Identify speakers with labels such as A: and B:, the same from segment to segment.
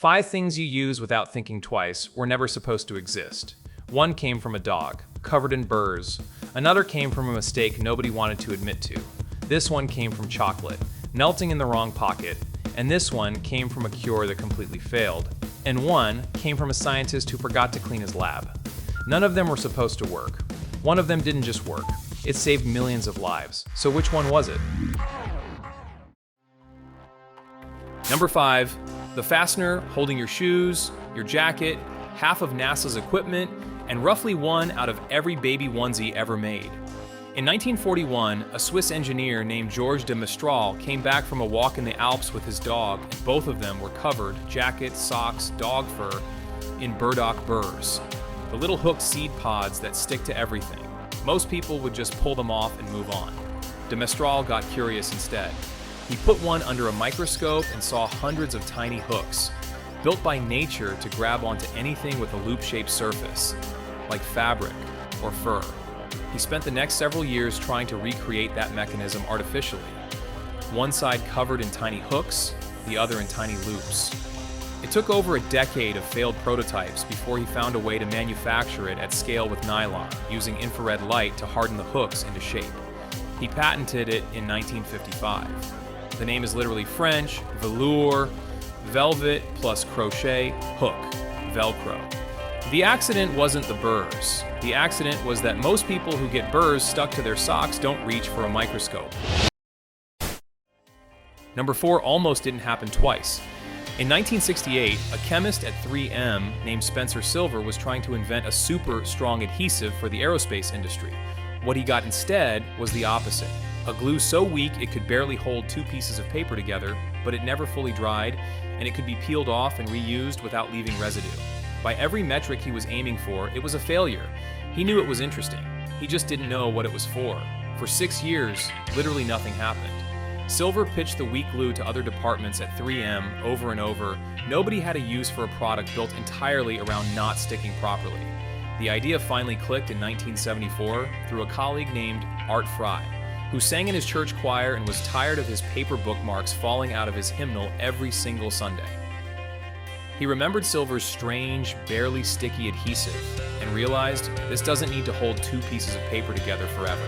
A: 5 things you use without thinking twice were never supposed to exist. One came from a dog, covered in burrs. Another came from a mistake nobody wanted to admit to. This one came from chocolate, melting in the wrong pocket. And this one came from a cure that completely failed. And one came from a scientist who forgot to clean his lab. None of them were supposed to work. One of them didn't just work. It saved millions of lives. So which one was it? Number 5. The fastener holding your shoes, your jacket, half of NASA's equipment, and roughly 1 out of every baby onesie ever made. In 1941, a Swiss engineer named Georges de Mestral came back from a walk in the Alps with his dog, and both of them were covered, jacket, socks, dog fur, in burdock burrs, the little hooked seed pods that stick to everything. Most people would just pull them off and move on. De Mestral got curious instead. He put one under a microscope and saw hundreds of tiny hooks, built by nature to grab onto anything with a loop-shaped surface, like fabric or fur. He spent the next several years trying to recreate that mechanism artificially. One side covered in tiny hooks, the other in tiny loops. It took over a decade of failed prototypes before he found a way to manufacture it at scale with nylon, using infrared light to harden the hooks into shape. He patented it in 1955. The name is literally French, velours, velvet plus crochet, hook, Velcro. The accident wasn't the burrs. The accident was that most people who get burrs stuck to their socks don't reach for a microscope. Number 4 almost didn't happen twice. In 1968, a chemist at 3M named Spencer Silver was trying to invent a super strong adhesive for the aerospace industry. What he got instead was the opposite. A glue so weak it could barely hold 2 pieces of paper together, but it never fully dried, and it could be peeled off and reused without leaving residue. By every metric he was aiming for, it was a failure. He knew it was interesting. He just didn't know what it was for. For 6 years, literally nothing happened. Silver pitched the weak glue to other departments at 3M over and over. Nobody had a use for a product built entirely around not sticking properly. The idea finally clicked in 1974 through a colleague named Art Fry, who sang in his church choir and was tired of his paper bookmarks falling out of his hymnal every single Sunday. He remembered Silver's strange, barely sticky adhesive and realized this doesn't need to hold 2 pieces of paper together forever.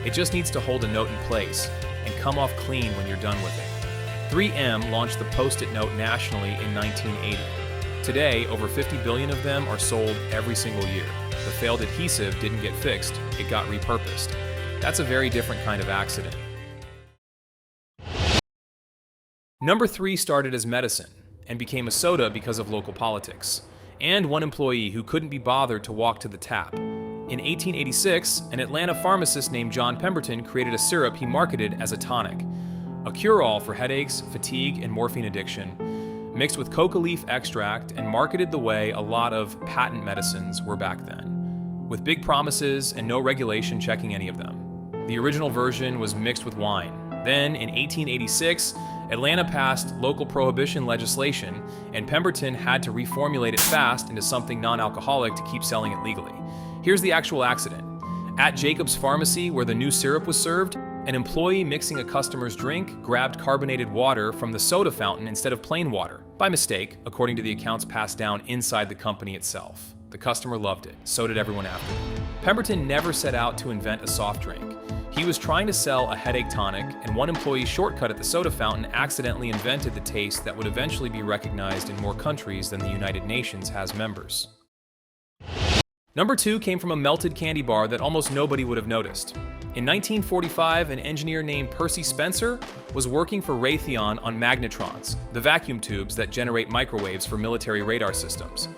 A: It just needs to hold a note in place and come off clean when you're done with it. 3M launched the Post-it note nationally in 1980. Today, over 50 billion of them are sold every single year. The failed adhesive didn't get fixed, it got repurposed. That's a very different kind of accident. Number 3 started as medicine and became a soda because of local politics, and one employee who couldn't be bothered to walk to the tap. In 1886, an Atlanta pharmacist named John Pemberton created a syrup he marketed as a tonic, a cure-all for headaches, fatigue, and morphine addiction, mixed with coca leaf extract and marketed the way a lot of patent medicines were back then, with big promises and no regulation checking any of them. The original version was mixed with wine. Then, in 1886, Atlanta passed local prohibition legislation, and Pemberton had to reformulate it fast into something non-alcoholic to keep selling it legally. Here's the actual accident. At Jacob's Pharmacy, where the new syrup was served, an employee mixing a customer's drink grabbed carbonated water from the soda fountain instead of plain water, by mistake, according to the accounts passed down inside the company itself. The customer loved it, so did everyone after. Pemberton never set out to invent a soft drink. He was trying to sell a headache tonic, and one employee's shortcut at the soda fountain accidentally invented the taste that would eventually be recognized in more countries than the United Nations has members. Number 2 came from a melted candy bar that almost nobody would have noticed. In 1945, an engineer named Percy Spencer was working for Raytheon on magnetrons, the vacuum tubes that generate microwaves for military radar systems.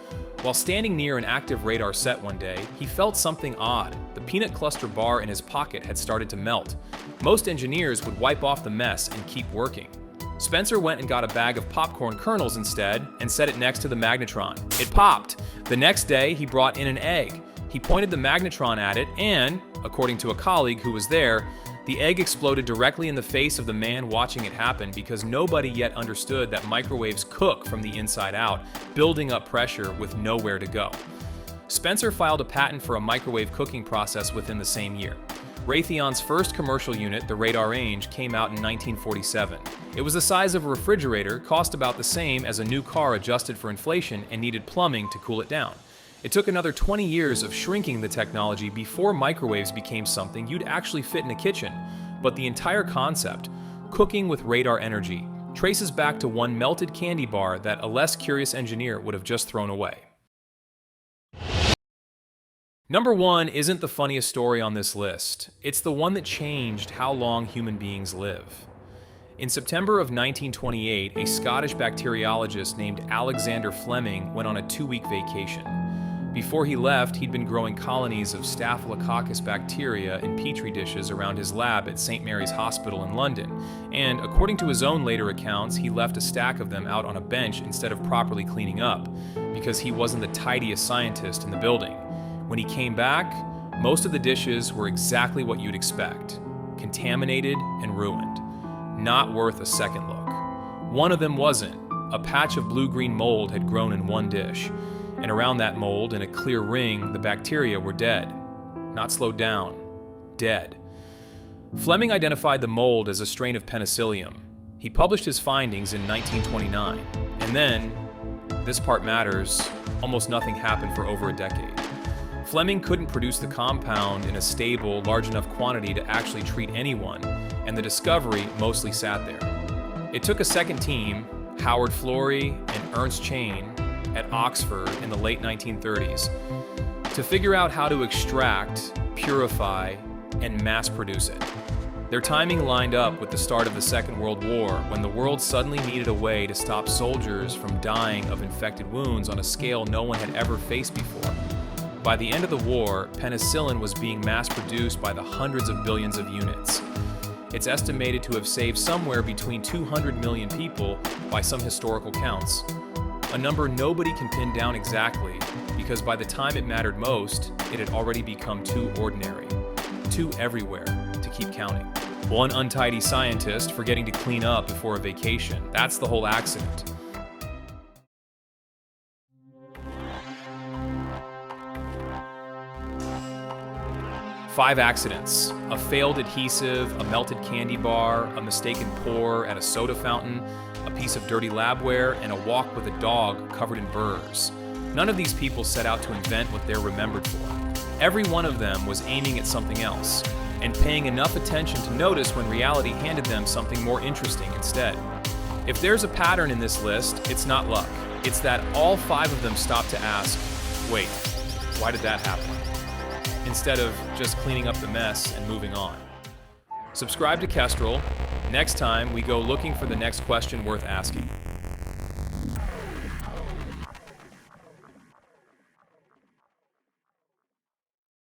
A: While standing near an active radar set one day, he felt something odd. The peanut cluster bar in his pocket had started to melt. Most engineers would wipe off the mess and keep working. Spencer went and got a bag of popcorn kernels instead and set it next to the magnetron. It popped! The next day, he brought in an egg. He pointed the magnetron at it and, according to a colleague who was there, the egg exploded directly in the face of the man watching it happen because nobody yet understood that microwaves cook from the inside out, building up pressure with nowhere to go. Spencer filed a patent for a microwave cooking process within the same year. Raytheon's first commercial unit, the Radar Range, came out in 1947. It was the size of a refrigerator, cost about the same as a new car adjusted for inflation, and needed plumbing to cool it down. It took another 20 years of shrinking the technology before microwaves became something you'd actually fit in a kitchen. But the entire concept, cooking with radar energy, traces back to one melted candy bar that a less curious engineer would have just thrown away. Number 1 isn't the funniest story on this list. It's the one that changed how long human beings live. In September of 1928, a Scottish bacteriologist named Alexander Fleming went on a 2-week vacation. Before he left, he'd been growing colonies of Staphylococcus bacteria in petri dishes around his lab at St. Mary's Hospital in London, and according to his own later accounts, he left a stack of them out on a bench instead of properly cleaning up, because he wasn't the tidiest scientist in the building. When he came back, most of the dishes were exactly what you'd expect: contaminated and ruined. Not worth a second look. One of them wasn't. A patch of blue-green mold had grown in one dish, and around that mold, in a clear ring, the bacteria were dead. Not slowed down. Dead. Fleming identified the mold as a strain of Penicillium. He published his findings in 1929, and then, this part matters, almost nothing happened for over a decade. Fleming couldn't produce the compound in a stable, large enough quantity to actually treat anyone, and the discovery mostly sat there. It took a second team, Howard Florey and Ernst Chain, at Oxford in the late 1930s, to figure out how to extract, purify, and mass produce it. Their timing lined up with the start of the Second World War, when the world suddenly needed a way to stop soldiers from dying of infected wounds on a scale no one had ever faced before. By the end of the war, penicillin was being mass-produced by the hundreds of billions of units. It's estimated to have saved somewhere between 200 million people by some historical counts. A number nobody can pin down exactly, because by the time it mattered most, it had already become too ordinary, too everywhere to keep counting. One untidy scientist forgetting to clean up before a vacation, that's the whole accident. Five accidents: a failed adhesive, a melted candy bar, a mistaken pour at a soda fountain, a piece of dirty labware, and a walk with a dog covered in burrs. None of these people set out to invent what they're remembered for. Every one of them was aiming at something else, and paying enough attention to notice when reality handed them something more interesting instead. If there's a pattern in this list, it's not luck. It's that all 5 of them stopped to ask, wait, why did that happen? Instead of just cleaning up the mess and moving on. Subscribe to Kestrel. Next time, we go looking for the next question worth asking.